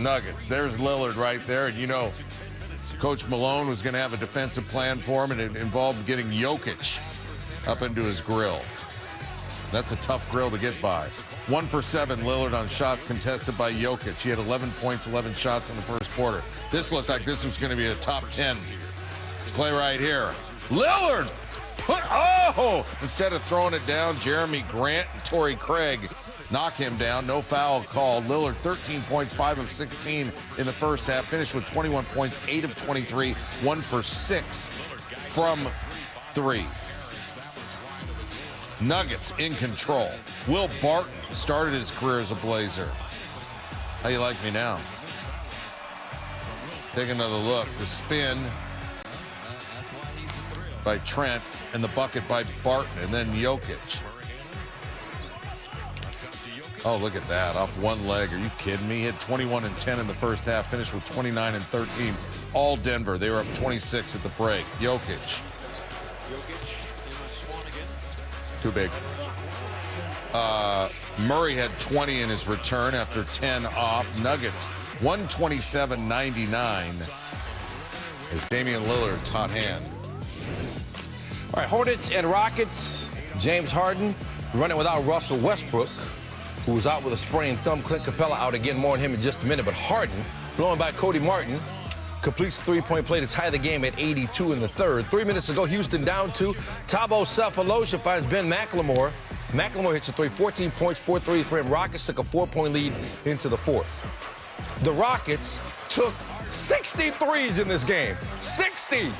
Nuggets. There's Lillard right there, and you know Coach Malone was going to have a defensive plan for him, and it involved getting Jokic up into his grill. That's a tough grill to get by. 1 for 7, Lillard on shots contested by Jokic. He had 11 points, 11 shots in the first quarter. This looked like this was going to be a top 10 play right here. Lillard! Instead of throwing it down, Jeremy Grant and Torrey Craig knock him down. No foul called. Lillard, 13 points, 5 of 16 in the first half. Finished with 21 points, 8 of 23, 1 for 6 from 3. Nuggets in control. Will Barton started his career as a Blazer. How you like me now? Take another look. The spin by Trent and the bucket by Barton, and then Jokic. Oh, look at that. Off one leg. Are you kidding me? He had 21 and 10 in the first half, finished with 29 and 13. All Denver. They were up 26 at the break. Jokic. Too big. Murray had 20 in his return after 10 off. Nuggets 127-99 as Damian Lillard's hot hand. All right, Hornets and Rockets. James Harden running without Russell Westbrook, who was out with a sprained thumb. Clint Capela out again. More on him in just a minute. But Harden, blown by Cody Martin, completes a three-point play to tie the game at 82 in the third. 3 minutes ago, Houston down 2. Thabo Sefolosha finds Ben McLemore. McLemore hits a three, 14 points, 4 threes for him. Rockets took a 4-point lead into the fourth. The Rockets took 60 threes in this game. 60!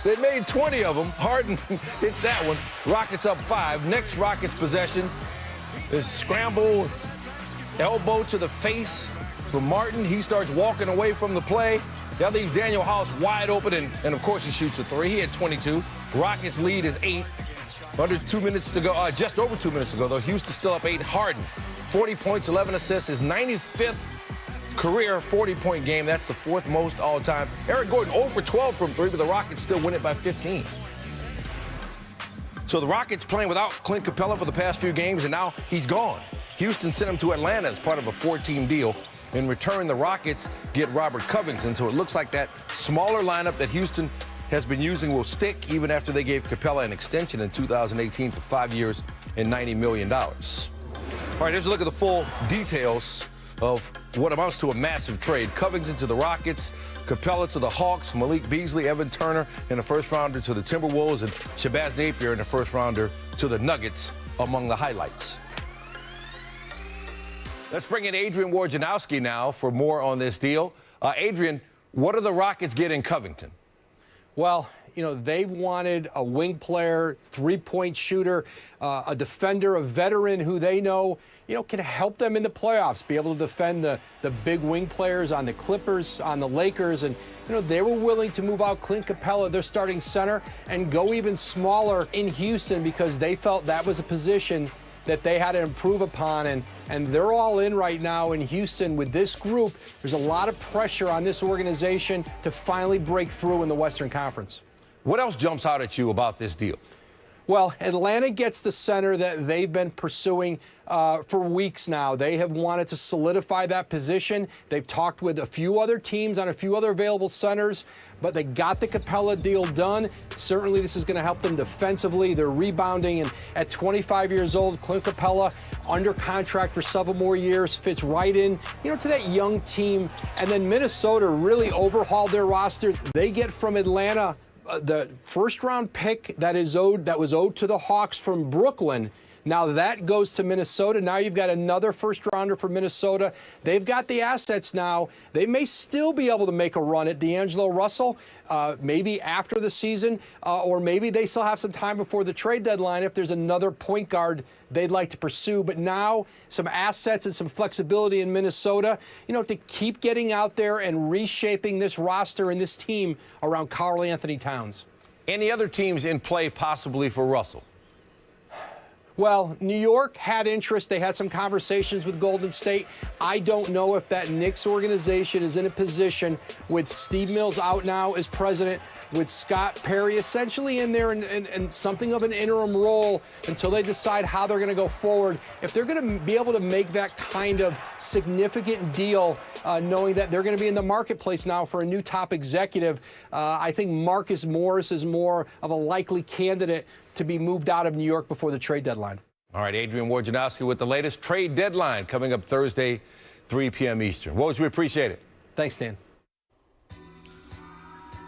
They made 20 of them. Harden hits that one. Rockets up 5. Next Rockets possession is scramble, elbow to the face for Martin. He starts walking away from the play. That leaves Daniel House wide open, and of course he shoots a three. He had 22. Rockets lead is 8. Under 2 minutes to go. Just over 2 minutes to go, though. Houston still up 8. Harden, 40 points, 11 assists. His 95th career 40-point game. That's the 4th most all time. Eric Gordon 0 for 12 from 3, but the Rockets still win it by 15. So the Rockets playing without Clint Capela for the past few games, and now he's gone. Houston sent him to Atlanta as part of a 4-team deal. In return, the Rockets get Robert Covington, so it looks like that smaller lineup that Houston has been using will stick even after they gave Capela an extension in 2018 for 5 years and $90 million. All right, here's a look at the full details of what amounts to a massive trade. Covington to the Rockets, Capela to the Hawks, Malik Beasley, Evan Turner in a first-rounder to the Timberwolves, and Shabazz Napier in a first-rounder to the Nuggets among the highlights. Let's bring in Adrian Wojnarowski now for more on this deal. Adrian, what do the Rockets get in Covington? Well, you know, they wanted a wing player, three-point shooter, a defender, a veteran who they know, you know, can help them in the playoffs, be able to defend the big wing players on the Clippers, on the Lakers. And, you know, they were willing to move out Clint Capela, their starting center, and go even smaller in Houston because they felt that was a position that they had to improve upon, and they're all in right now in Houston with this group. There's a lot of pressure on this organization to finally break through in the Western Conference. What else jumps out at you about this deal? Well, Atlanta gets the center that they've been pursuing for weeks now. They have wanted to solidify that position. They've talked with a few other teams on a few other available centers, but they got the Capela deal done. Certainly this is going to help them defensively. They're rebounding, and at 25 years old, Clint Capela under contract for several more years, fits right in, you know, to that young team. And then Minnesota really overhauled their roster. They get from Atlanta the first-round pick that was owed to the Hawks from Brooklyn. Now that goes to Minnesota. Now you've got another first-rounder for Minnesota. They've got the assets now. They may still be able to make a run at D'Angelo Russell, maybe after the season, or maybe they still have some time before the trade deadline if there's another point guard they'd like to pursue. But now some assets and some flexibility in Minnesota, you know, to keep getting out there and reshaping this roster and this team around Karl-Anthony Towns. Any other teams in play possibly for Russell? Well, New York had interest. They had some conversations with Golden State. I don't know if that Knicks organization is in a position with Steve Mills out now as president, with Scott Perry essentially in there in something of an interim role until they decide how they're going to go forward. If they're going to be able to make that kind of significant deal, knowing that they're going to be in the marketplace now for a new top executive, I think Marcus Morris is more of a likely candidate to be moved out of New York before the trade deadline. All right, Adrian Wojnarowski with the latest trade deadline coming up Thursday, 3 p.m. Eastern. Woj, we appreciate it. Thanks, Dan.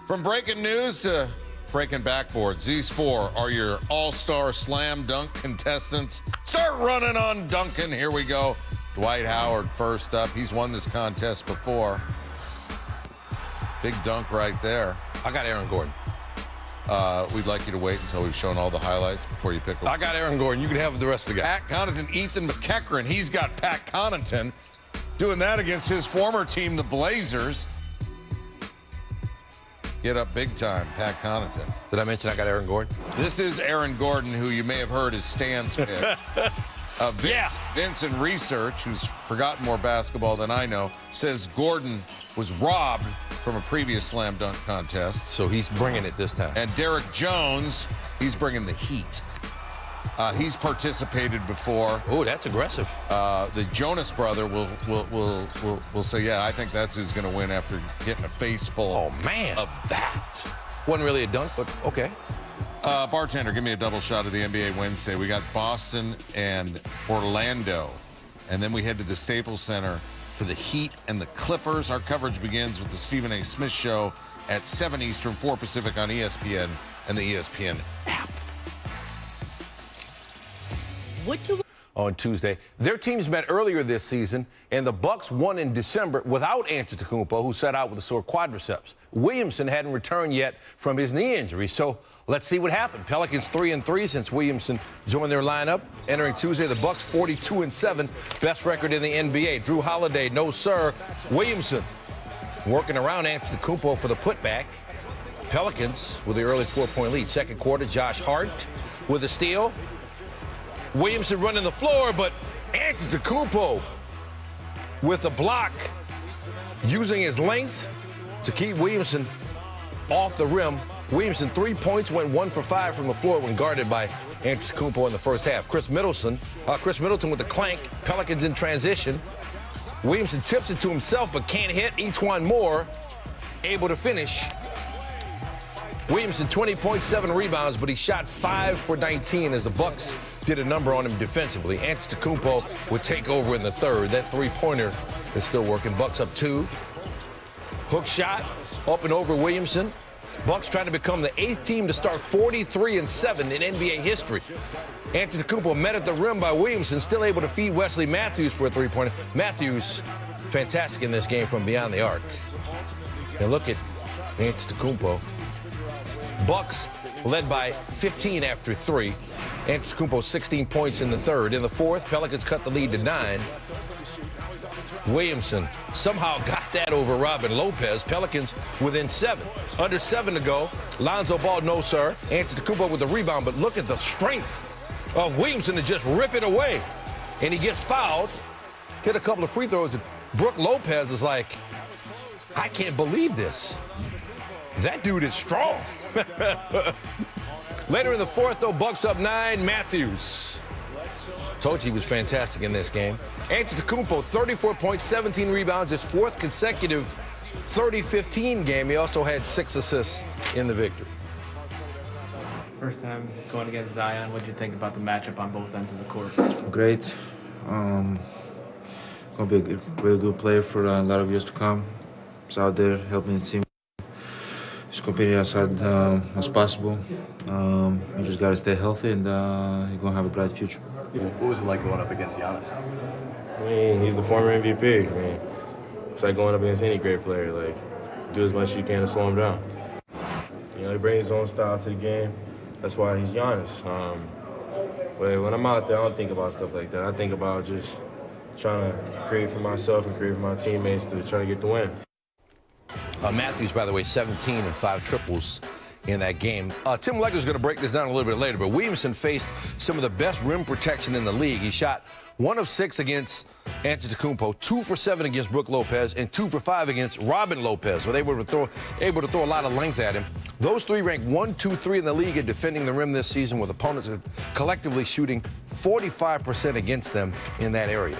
From breaking news to breaking backboards, these four are your all-star slam dunk contestants. Start running on Duncan. Here we go. Dwight Howard first up. He's won this contest before. Big dunk right there. I got Aaron Gordon. We'd like you to wait until we've shown all the highlights before you pick them. I got Aaron Gordon. You can have the rest of the guys. Pat Connaughton, Ethan McEachran. He's got Pat Connaughton doing that against his former team, the Blazers. Get up big time, Pat Connaughton. Did I mention I got Aaron Gordon? This is Aaron Gordon, who you may have heard is Stan's pick. Vincent Research, who's forgotten more basketball than I know, says Gordon was robbed from a previous slam dunk contest. So he's bringing it this time. And Derek Jones, he's bringing the heat. He's participated before. Oh, that's aggressive. The Jonas brother will say, yeah, I think that's who's going to win after getting a face full of that. Wasn't really a dunk, but okay. Bartender, give me a double shot of the NBA Wednesday. We got Boston and Orlando. And then we head to the Staples Center for the Heat and the Clippers. Our coverage begins with the Stephen A. Smith Show at 7 Eastern, 4 Pacific on ESPN and the ESPN app. On Tuesday, their teams met earlier this season, and the Bucks won in December without Antetokounmpo, who sat out with a sore quadriceps. Williamson hadn't returned yet from his knee injury, so let's see what happened. Pelicans 3-3 since Williamson joined their lineup. Entering Tuesday, the Bucks 42-7, best record in the NBA. Drew Holiday, no sir. Williamson working around Antetokounmpo for the putback. Pelicans with the early 4-point lead. Second quarter, Josh Hart with a steal. Williamson running the floor, but Antetokounmpo with a block, using his length to keep Williamson off the rim. Williamson 3 points, went 1 for 5 from the floor when guarded by Antetokounmpo in the first half. Chris Middleton with the clank. Pelicans in transition. Williamson tips it to himself but can't hit. E'Twaun Moore able to finish. Williamson 20 points, 7 rebounds, but he shot 5 for 19 as the Bucks did a number on him defensively. Antetokounmpo would take over in the third. That three-pointer is still working. Bucks up 2. Hook shot up and over Williamson. Bucks trying to become the 8th team to start 43-7 in NBA history. Antetokounmpo met at the rim by Williamson, still able to feed Wesley Matthews for a three-pointer. Matthews, fantastic in this game from beyond the arc. And look at Antetokounmpo. Bucks led by 15 after 3. Antetokounmpo 16 points in the third. In the fourth, Pelicans cut the lead to 9. Williamson somehow got that over Robin Lopez. Pelicans within 7. Under 7 to go. Lonzo Ball, no sir. Antetokounmpo with the rebound, but look at the strength of Williamson to just rip it away. And he gets fouled. Hit a couple of free throws. And Brook Lopez is like, I can't believe this. That dude is strong. Later in the fourth, though, Bucks up 9. Matthews. Told you he was fantastic in this game. Antetokounmpo, 34 points, 17 rebounds, his 4th consecutive 30-15 game. He also had 6 assists in the victory. First time going against Zion, what did you think about the matchup on both ends of the court? Great. Gonna be a really good player for a lot of years to come. He's out there helping the team. Just competing as hard as possible. You just gotta stay healthy, and you're gonna have a bright future. What was it like going up against Giannis? I mean, he's the former MVP. I mean, it's like going up against any great player. Like, do as much as you can to slow him down. You know, he brings his own style to the game. That's why he's Giannis. But when I'm out there, I don't think about stuff like that. I think about just trying to create for myself and create for my teammates to try to get the win. Matthews, by the way, 17 and 5 triples in that game. Tim Legler's going to break this down a little bit later, but Williamson faced some of the best rim protection in the league. He shot 1 of 6 against Antetokounmpo, 2 for 7 against Brook Lopez, and 2 for 5 against Robin Lopez. So they were able to throw a lot of length at him. Those three ranked 1, 2, 3 in the league at defending the rim this season, with opponents collectively shooting 45% against them in that area.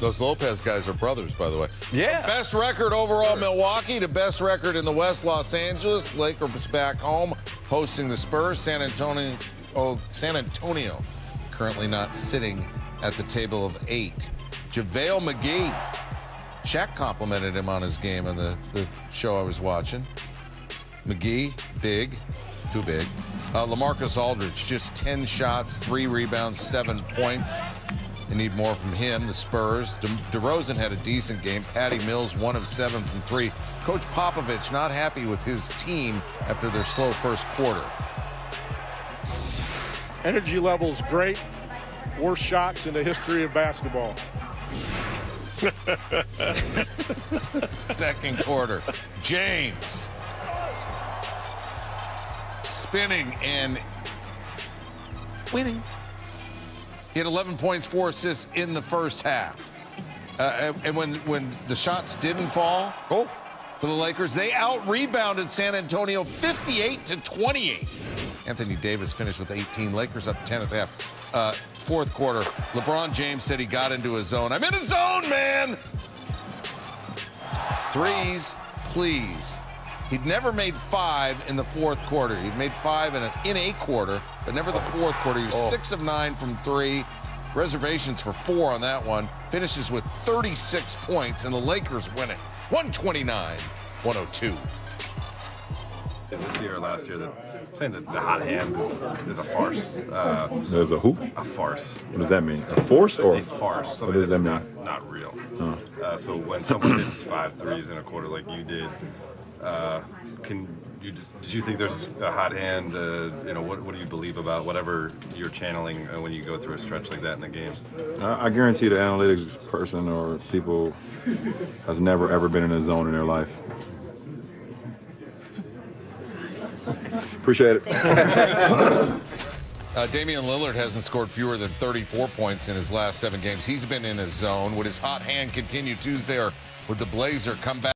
Those Lopez guys are brothers, by the way. Yeah. Best record overall, Milwaukee. The best record in the West, Los Angeles. Lakers back home, hosting the Spurs. San Antonio currently not sitting at the table of 8. JaVale McGee. Shaq complimented him on his game on the show I was watching. McGee, big, too big. LaMarcus Aldridge, just 10 shots, 3 rebounds, 7 points. They need more from him, the Spurs. DeRozan had a decent game. Patty Mills, 1 of 7 from 3. Coach Popovich not happy with his team after their slow first quarter. Energy level's great. Worst shots in the history of basketball. Second quarter. James. Spinning and winning. He had 11 points, 4 assists in the first half. And when the shots didn't fall for the Lakers, they out-rebounded San Antonio 58-28. Anthony Davis finished with 18. Lakers up 10 at the half. Fourth quarter, LeBron James said he got into his zone. I'm in a zone, man! Threes, please. He'd never made 5 in the fourth quarter. He'd made 5 in a quarter, but never the fourth quarter. He was 6 of 9 from 3. Reservations for 4 on that one. Finishes with 36 points, and the Lakers win it. 129-102. This year or last year, saying that the hot hand is a farce. There's a who? A farce. What does that mean? A force or a farce? What does that mean? Not real. So when someone hits 5 threes in a quarter like you did, did you think there's a hot hand? What do you believe about whatever you're channeling when you go through a stretch like that in the game? I guarantee the analytics person or people has never ever been in a zone in their life. Appreciate it. Damian Lillard hasn't scored fewer than 34 points in his last 7 games. He's been in his zone. Would his hot hand continue Tuesday, or would the Blazer come back